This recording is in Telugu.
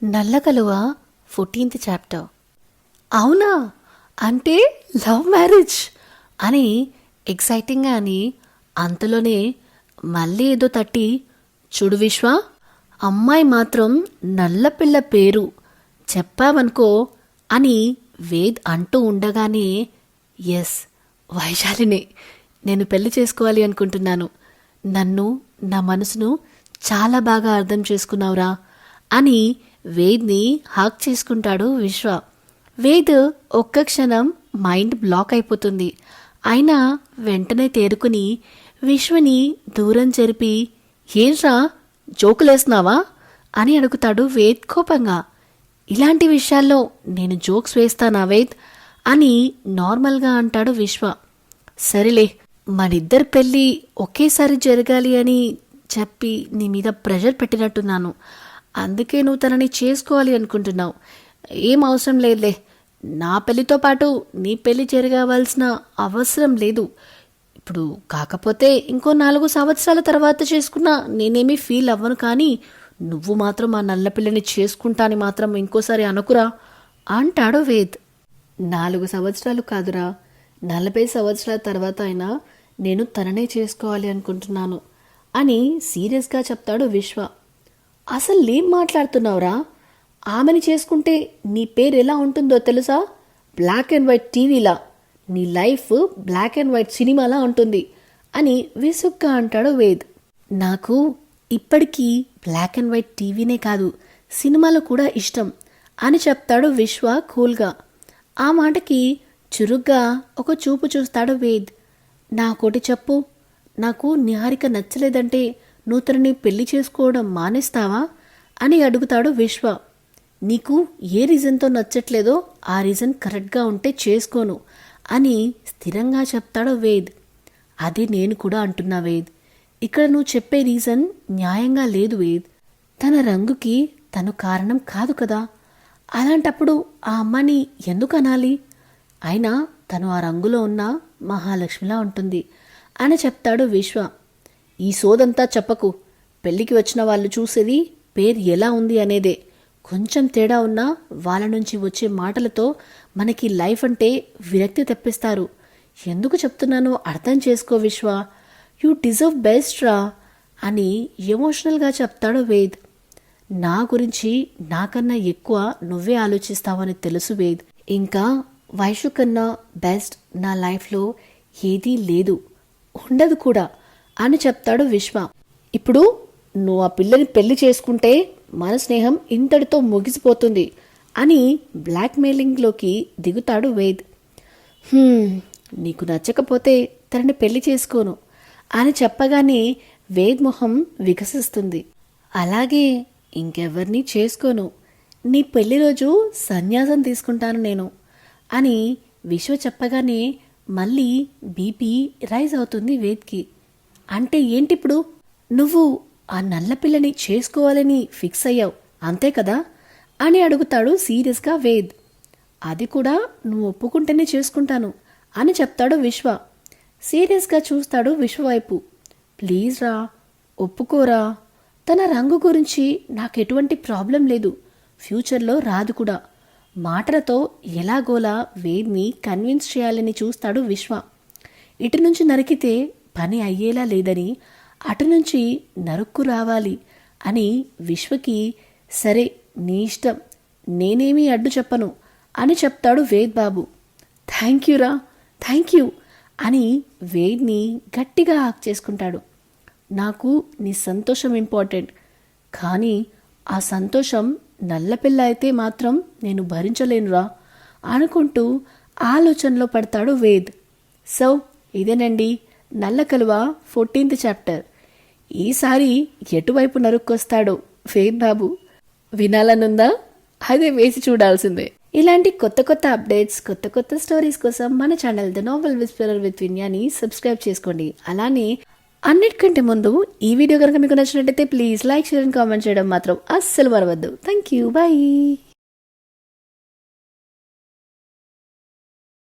నల్ల కలువ 14th చాప్టర్. అవునా, అంటే లవ్ మ్యారేజ్ అని ఎక్సైటింగ్గా అని అంతలోనే మళ్ళీ ఏదో తట్టి, చూడు విశ్వ, అమ్మాయి మాత్రం నల్లపిల్ల పేరు చెప్పావనుకో అని వేద్ అంటూ ఉండగానే, ఎస్, వైశాలినే నేను పెళ్లి చేసుకోవాలి అనుకుంటున్నాను. నన్ను, నా మనసును చాలా బాగా అర్థం చేసుకున్నావురా అని వేద్ని హాక్ చేసుకుంటాడు విశ్వ. వేద్ ఒక్క క్షణం మైండ్ బ్లాక్ అయిపోతుంది. అయినా వెంటనే తేరుకుని విశ్వని దూరం జరిపి, ఏంట్రా జోకులేస్తున్నావా అని అడుగుతాడు వేద్ కోపంగా. ఇలాంటి విషయాల్లో నేను జోక్స్ వేస్తానా వేద్ అని నార్మల్గా అంటాడు విశ్వ. సరేలే, మనిద్దరి పెళ్ళి ఒకేసారి జరగాలి అని చెప్పి నీ మీద ప్రెషర్ పెట్టినట్టున్నాను, అందుకే నువ్వు తనని చేసుకోవాలి అనుకుంటున్నావు. ఏం అవసరం లేదులే, నా పెళ్లితో పాటు నీ పెళ్లి జరగవలసిన అవసరం లేదు ఇప్పుడు. కాకపోతే ఇంకో 4 సంవత్సరాల తర్వాత చేసుకున్నా నేనేమీ ఫీల్ అవ్వను, కానీ నువ్వు మాత్రం ఆ నల్లపిల్లని చేసుకుంటాని మాత్రం ఇంకోసారి అనుకురా అంటాడు వేద్. 4 సంవత్సరాలు కాదురా, 40 సంవత్సరాల తర్వాత అయినా నేను తననే చేసుకోవాలి అనుకుంటున్నాను అని సీరియస్గా చెప్తాడు విశ్వ. అసలు ఏం మాట్లాడుతున్నావురా? ఆమెని చేసుకుంటే నీ పేరు ఎలా ఉంటుందో తెలుసా? బ్లాక్ అండ్ వైట్ టీవీలా, నీ లైఫ్ బ్లాక్ అండ్ వైట్ సినిమాలా ఉంటుంది అని విసుగ్గా అంటాడు వేద్. నాకు ఇప్పటికీ బ్లాక్ అండ్ వైట్ టీవీనే కాదు, సినిమాలు కూడా ఇష్టం అని చెప్తాడు విశ్వ కూల్గా. ఆ మాటకి చురుగ్గా ఒక చూపు చూస్తాడు వేద్. నాకోటి చెప్పు, నాకు నిహారిక నచ్చలేదంటే నువ్వు తనని పెళ్లి చేసుకోవడం మానేస్తావా అని అడుగుతాడు విశ్వ. నీకు ఏ రీజన్తో నచ్చట్లేదో ఆ రీజన్ కరెక్ట్గా ఉంటే చేసుకోను అని స్థిరంగా చెప్తాడు వేద్. అదే నేను కూడా అంటున్నా వేద్, ఇక్కడ నువ్వు చెప్పే రీజన్ న్యాయంగా లేదు వేద్. తన రంగుకి తను కారణం కాదు కదా, అలాంటప్పుడు ఆ అమ్మాయిని ఎందుకు అనాలి? అయినా తను ఆ రంగులో ఉన్న మహాలక్ష్మిలా ఉంటుంది అని చెప్తాడు విశ్వ. ఈ సోదంతా చెప్పకు, పెళ్ళికి వచ్చిన వాళ్ళు చూసేది పేరు ఎలా ఉంది అనేదే. కొంచెం తేడా ఉన్నా వాళ్ళ నుంచి వచ్చే మాటలతో మనకి లైఫ్ అంటే విరక్తి తెప్పిస్తారు. ఎందుకు చెప్తున్నానో అర్థం చేసుకో విశ్వ, యూ డిజర్వ్ బెస్ట్ రా అని ఎమోషనల్గా చెప్తాడు వేద్. నా గురించి నాకన్నా ఎక్కువ నువ్వే ఆలోచిస్తావని తెలుసు వేద్. ఇంకా వైషు కన్నా బెస్ట్ నా లైఫ్లో ఏదీ లేదు, ఉండదు కూడా అని చెప్తాడు విశ్వ. ఇప్పుడు నువ్వు ఆ పిల్లని పెళ్లి చేసుకుంటే మన స్నేహం ఇంతటితో ముగిసిపోతుంది అని బ్లాక్మెయిలింగ్లోకి దిగుతాడు వేద్. నీకు నచ్చకపోతే తనని పెళ్లి చేసుకోను అని చెప్పగానే వేద్ మొహం వికసిస్తుంది. అలాగే ఇంకెవరిని చేసుకోను, నీ పెళ్లి రోజు సన్యాసం తీసుకుంటాను నేను అని విశ్వ చెప్పగానే మళ్ళీ బీపీ రైజ్ అవుతుంది వేద్కి. అంటే ఏంటిప్పుడు, నువ్వు ఆ నల్లపిల్లని చేసుకోవాలని ఫిక్స్ అయ్యావు అంతే కదా అని అడుగుతాడు సీరియస్గా వేద్. అది కూడా నువ్వు ఒప్పుకుంటేనే చేసుకుంటాను అని చెప్తాడు విశ్వ. సీరియస్గా చూస్తాడు విశ్వ వైపు. ప్లీజ్ రా, ఒప్పుకోరా. తన రంగు గురించి నాకు ఎటువంటి ప్రాబ్లం లేదు, ఫ్యూచర్లో రాదు కూడా. మాటలతో ఎలాగోలా వేద్ని కన్విన్స్ చేయాలని చూస్తాడు విశ్వ. ఇటు నుంచి నరికితే పని అయ్యేలా లేదని, అటు నుంచి నరుక్కు రావాలి అని విశ్వకి, సరే నీ ఇష్టం, నేనేమీ అడ్డు చెప్పను అని చెప్తాడు వేద్ బాబు. థ్యాంక్ యూ రా, థ్యాంక్ యూ అని వేద్ని గట్టిగా హాక్ చేసుకుంటాడు. నాకు నీ సంతోషం ఇంపార్టెంట్, కానీ ఆ సంతోషం నల్లపిల్ల అయితే మాత్రం నేను భరించలేనురా అనుకుంటూ ఆలోచనలో పడతాడు వేద్. సో ఇదేనండి నల్ల కలువ 14th చాప్టర్. ఈసారి ఎటువైపు నరుక్కొస్తాడో వేద్ బాబు, వినాలనుందా? అదే వేసి చూడాల్సిందే. ఇలాంటి కొత్త కొత్త అప్డేట్స్, కొత్త కొత్త స్టోరీస్ కోసం మన channel the novel whisperer with విన్యాని సబ్స్క్రైబ్ చేసుకోండి. అలానే అన్నిటికంటే ముందు ఈ వీడియో కనుక మీకు నచ్చినట్టయితే please like, share and comment చేయడం మాత్రం అస్సలు మరవద్దు. Thank you, bye.